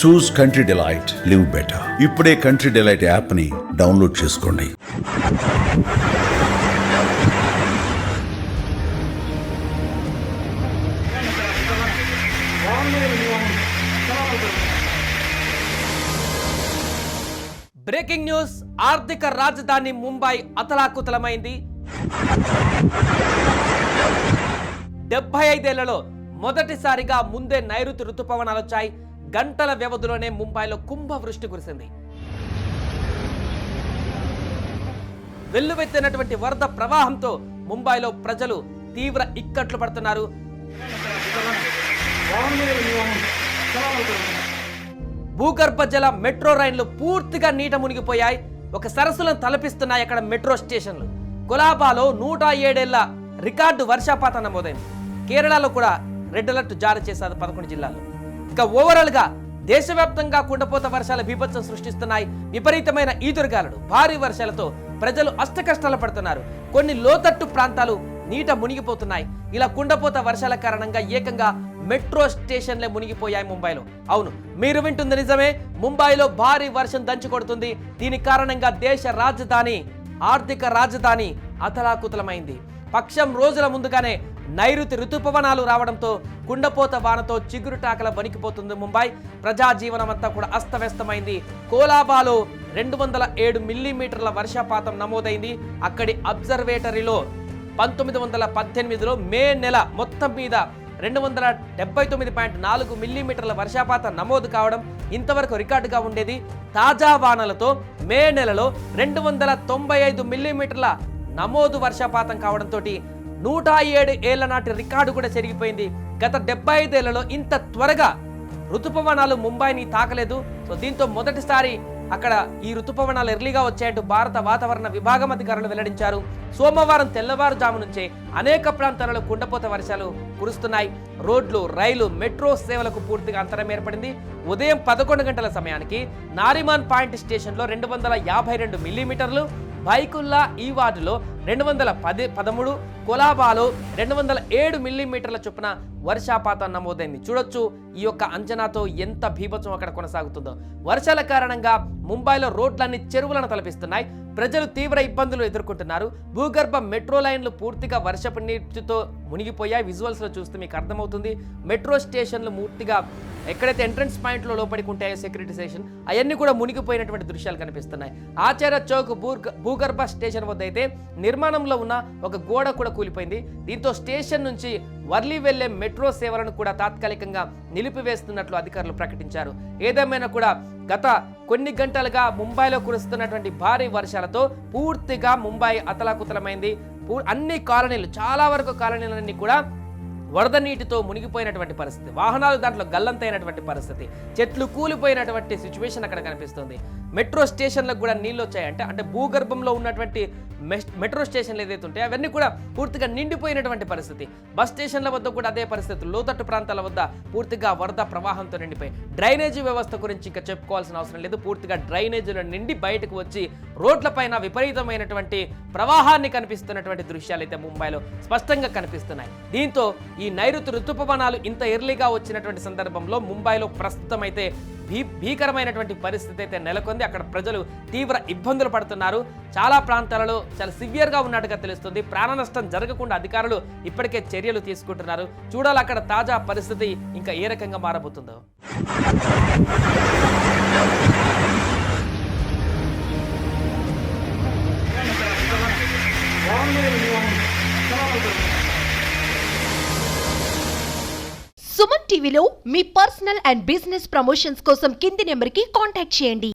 చూస్ country delight, live better. ఇప్పుడే country delight app ని download చేసుకోండి. Breaking news. ఆర్థిక రాజధాని ముంబై అతలాకుతలమైంది. 75 ఏళ్లలో మొదటిసారిగా ముందే నైరుతి రుతుపవనాలు వచ్చాయి. గంటల వ్యవధిలోనే ముంబైలో కుంభవృష్టి కురిసింది. వెల్లువెత్తినటువంటి వరద ప్రవాహంతో ముంబైలో ప్రజలు తీవ్ర ఇక్కట్లు పడుతున్నారు. భూగర్భ జల మెట్రో రైళ్లు పూర్తిగా నీట మునిగిపోయాయి. ఒక సరస్సులను తలపిస్తున్నాయి అక్కడ మెట్రో స్టేషన్లు. కొలాబాలో 107 ఏళ్ల రికార్డు వర్షపాతం నమోదైంది. కేరళలో కూడా రెడ్ అలర్ట్ జారీ చేశారు 11 జిల్లాల్లో. ఇక ఓవరాల్ గా దేశవ్యాప్తంగా కుండపోత వర్షాలు బీభత్సం సృష్టిస్తున్నాయి. విపరీతమైన ఈదురుగాలులు, భారీ వర్షాలతో ప్రజలు అష్టకష్టాలు పడుతున్నారు. కొన్ని లోతట్టు ప్రాంతాలు నీట మునిగిపోతున్నాయి. ఇలా కుండపోత వర్షాల కారణంగా ఏకంగా మెట్రో స్టేషన్లే మునిగిపోయాయి ముంబైలో. అవును, మీరు వింటుంది నిజమే. ముంబైలో భారీ వర్షం దంచుకొడుతుంది. దీని కారణంగా దేశ రాజధాని, ఆర్థిక రాజధాని అతలాకుతలమైంది. పక్షం రోజుల ముందుగానే నైరుతి ఋతుపవనాలు రావడంతో కుండపోత వానతో చిగురుటాకల వణికిపోతుంది ముంబై. ప్రజాజీవనం అంతా కూడా అస్తవ్యస్తమైంది. కోలాబాలో 207 మిల్లీమీటర్ల వర్షపాతం నమోదైంది. అక్కడి అబ్జర్వేటరీలో 1918లో మే నెల మొత్తం మీద 279.4 మిల్లీమీటర్ల వర్షపాతం నమోదు కావడం ఇంతవరకు రికార్డుగా ఉండేది. తాజా వానలతో మే నెలలో 295 మిల్లీమీటర్ల నమోదు వర్షపాతం కావడంతో 107 ఏళ్ల నాటి రికార్డు కూడా చెరిగిపోయింది. గత 75 ఏళ్లలో ఇంత త్వరగా ఋతుపవనాలు ముంబైని తాకలేదు. సో దీంతో మొదటిసారి అక్కడ ఈ ఋతుపవనాలు ఎర్లీగా వచ్చాయంటూ భారత వాతావరణ విభాగం అధికారులు వెల్లడించారు. సోమవారం తెల్లవారుజాము నుంచే అనేక ప్రాంతాలలో కుండపోత వర్షాలు కురుస్తున్నాయి. రోడ్లు, రైలు, మెట్రో సేవలకు పూర్తిగా అంతరం ఏర్పడింది. ఉదయం 11 గంటల సమయానికి నారిమాన్ పాయింట్ స్టేషన్లో 252 మిల్లీమీటర్లు, బైకుల్లా ఈ వార్డులో 213, కొలాబాలో 207 మిల్లీమీటర్ల చొప్పున వర్షపాతం నమోదైంది. చూడొచ్చు ఈ యొక్క అంచనాతో ఎంత బీభత్సం అక్కడ కొనసాగుతుందో. వర్షాల కారణంగా ముంబైలో రోడ్లన్నీ చెరువులను తలపిస్తున్నాయి. ప్రజలు తీవ్ర ఇబ్బందులు ఎదుర్కొంటున్నారు. భూగర్భ మెట్రో లైన్లు పూర్తిగా వర్షపు నీటితో మునిగిపోయాయి. విజువల్స్లో చూస్తే మీకు అర్థమవుతుంది. మెట్రో స్టేషన్లు పూర్తిగా ఎక్కడైతే ఎంట్రన్స్ పాయింట్లో లోపలికి ఉంటాయో సెక్యూరిటీ స్టేషన్, అవన్నీ కూడా మునిగిపోయినటువంటి దృశ్యాలు కనిపిస్తున్నాయి. ఆచార్య చౌక్ భూగర్భ స్టేషన్ వద్ద అయితే నిర్మాణంలో ఉన్న ఒక గోడ కూడా కూలిపోయింది. దీంతో స్టేషన్ నుంచి వర్లీ వెళ్లే మెట్రో సేవలను కూడా తాత్కాలికంగా నిలిపివేస్తున్నట్లు అధికారులు ప్రకటించారు. ఏదేమైనా కూడా గత కొన్ని గంటలుగా ముంబైలో కురుస్తున్నటువంటి భారీ వర్షాలతో పూర్తిగా ముంబై అతలాకుతలమైంది. అన్ని కాలనీలు, చాలా వరకు కాలనీలన్నీ కూడా వరద నీటితో మునిగిపోయినటువంటి పరిస్థితి. వాహనాలు దాంట్లో గల్లంతైనటువంటి పరిస్థితి. చెట్లు కూలిపోయినటువంటి సిచ్యువేషన్ అక్కడ కనిపిస్తుంది. మెట్రో స్టేషన్లకు కూడా నీళ్ళు వచ్చాయంటే అంటే భూగర్భంలో ఉన్నటువంటి మెట్రో స్టేషన్లు ఏదైతే ఉంటాయో అవన్నీ కూడా పూర్తిగా నిండిపోయినటువంటి పరిస్థితి. బస్ స్టేషన్ల వద్ద కూడా అదే పరిస్థితి. లోతట్టు ప్రాంతాల వద్ద పూర్తిగా వరద ప్రవాహంతో నిండిపోయి డ్రైనేజీ వ్యవస్థ గురించి ఇంకా చెప్పుకోవాల్సిన అవసరం లేదు. పూర్తిగా డ్రైనేజీలో నిండి బయటకు వచ్చి రోడ్లపైన విపరీతమైనటువంటి ప్రవాహాన్ని కనిపిస్తున్నటువంటి దృశ్యాలు అయితే ముంబైలో స్పష్టంగా కనిపిస్తున్నాయి. దీంతో ఈ నైరుతి ఋతుపవనాలు ఇంత ఎర్లీగా వచ్చినటువంటి సందర్భంలో ముంబైలో ప్రస్తుతం అయితే భీకరమైనటువంటి పరిస్థితి అయితే నెలకొంది. అక్కడ ప్రజలు తీవ్ర ఇబ్బందులు పడుతున్నారు. చాలా ప్రాంతాలలో చాలా సివియర్గా ఉన్నట్టుగా తెలుస్తుంది. ప్రాణ నష్టం జరగకుండా అధికారులు ఇప్పటికే చర్యలు తీసుకుంటున్నారు. చూడాలి అక్కడ తాజా పరిస్థితి ఇంకా ఏ రకంగా మారబోతుందో. సుమన్ టీవీలో మీ పర్సనల్ అండ్ బిజినెస్ ప్రమోషన్స్ కోసం కింది నెంబర్కి కాంటాక్ట్ చేయండి.